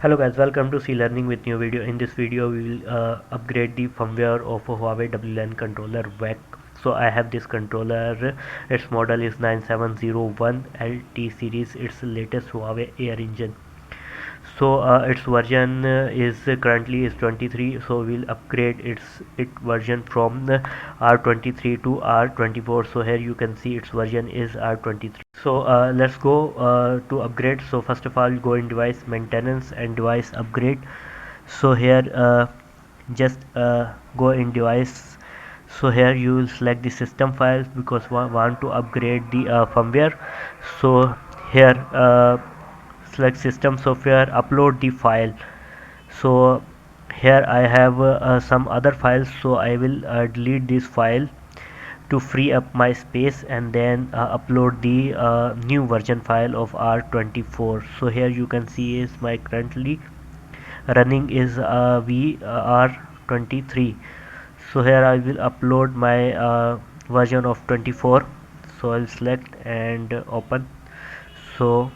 Hello guys, welcome to C Learning with new video. In this video we will upgrade the firmware of a Huawei WLAN controller WAC. So I have this controller, its model is 9701 LT series, its latest Huawei Air Engine. So its version is currently is 23, so we'll upgrade its version from R23 to R24. So here you can see its version is R23. So let's go to upgrade. So first of all, go in device maintenance and device upgrade. So here just go in device. So here you will select the system files because we want to upgrade the firmware. So here select system software, upload the file. So here I have some other files, so I will delete this file to free up my space, and then upload the new version file of R24. So here you can see is my currently running is VR23. So here I will upload my version of 24. So I'll select and open. So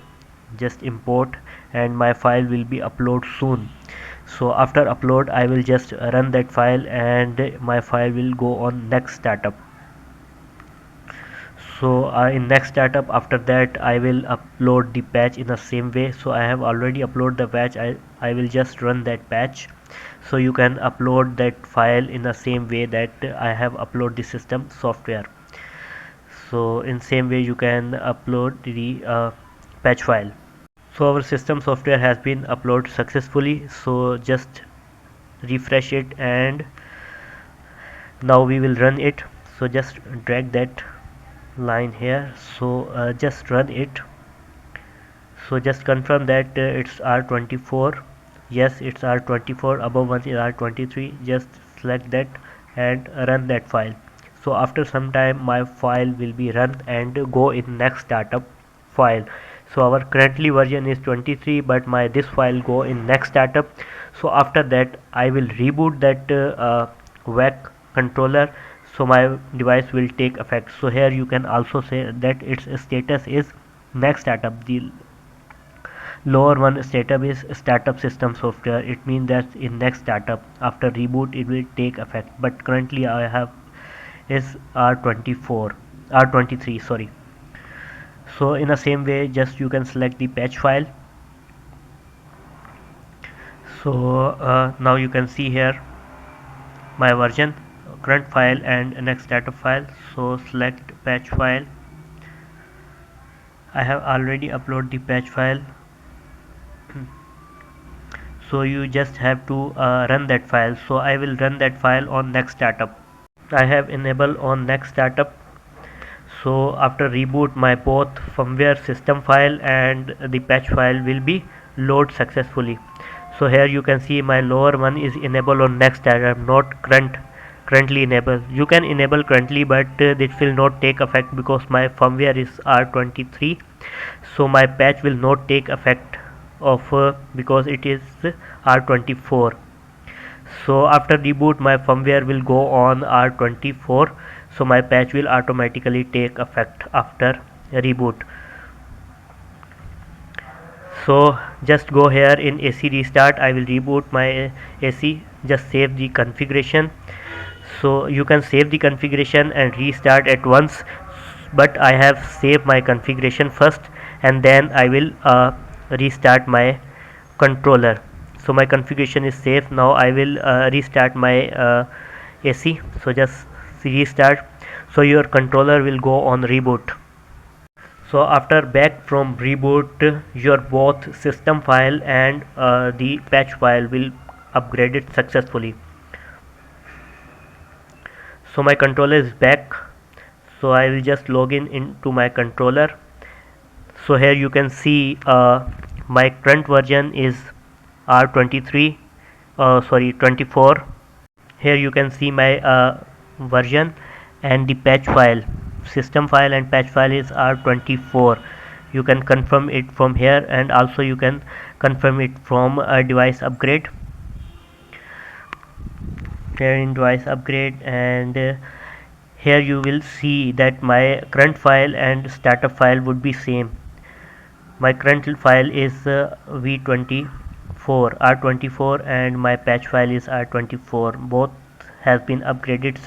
just import, and my file will be upload soon. So after upload I will just run that file, and my file will go on next startup. So in next startup, after that I will upload the patch in the same way. So I have already uploaded the patch. I will just run that patch. So you can upload that file in the same way that I have uploaded the system software. So in same way you can upload the patch file. So our system software has been uploaded successfully. So just refresh it, and now we will run it. So just drag that line here. So just run it. So just confirm that it's R24. Yes, it's R24. Above one is R23. Just select that and run that file. So after some time my file will be run and go in next startup file. So our currently version is 23, but my this file go in next startup. So after that I will reboot that WAC controller, so my device will take effect. So here you can also say that its status is next startup. The lower one startup is startup system software. It means that in next startup after reboot it will take effect, but currently I have is R24 R23, sorry. So in the same way, just you can select the patch file. So now you can see here my version, current file and next startup file. So select patch file. I have already uploaded the patch file. So you just have to run that file. So I will run that file on next startup. I have enabled on next startup. So after reboot my both firmware system file and the patch file will be load successfully. So here you can see my lower one is enabled on next startup, not currently enabled. You can enable currently, but this will not take effect because my firmware is R23. So my patch will not take effect of because it is R24. So after reboot my firmware will go on R24. So my patch will automatically take effect after reboot. So just go here in AC restart. I will reboot my AC. Just save the configuration. So you can save the configuration and restart at once, but I have saved my configuration first, and then I will restart my controller. So my configuration is safe. Now I will restart my AC. So just restart. So your controller will go on reboot. So after back from reboot, your both system file and the patch file will upgraded successfully. So my controller is back. So I will just log in into my controller. So here you can see my current version is R23, sorry 24. Here you can see my version and the patch file. System file and patch file is R24. You can confirm it from here, and also you can confirm it from a device upgrade. Here in device upgrade, and here you will see that my current file and startup file would be same. My current file is v24, r24 and my patch file is r24, both has been upgraded.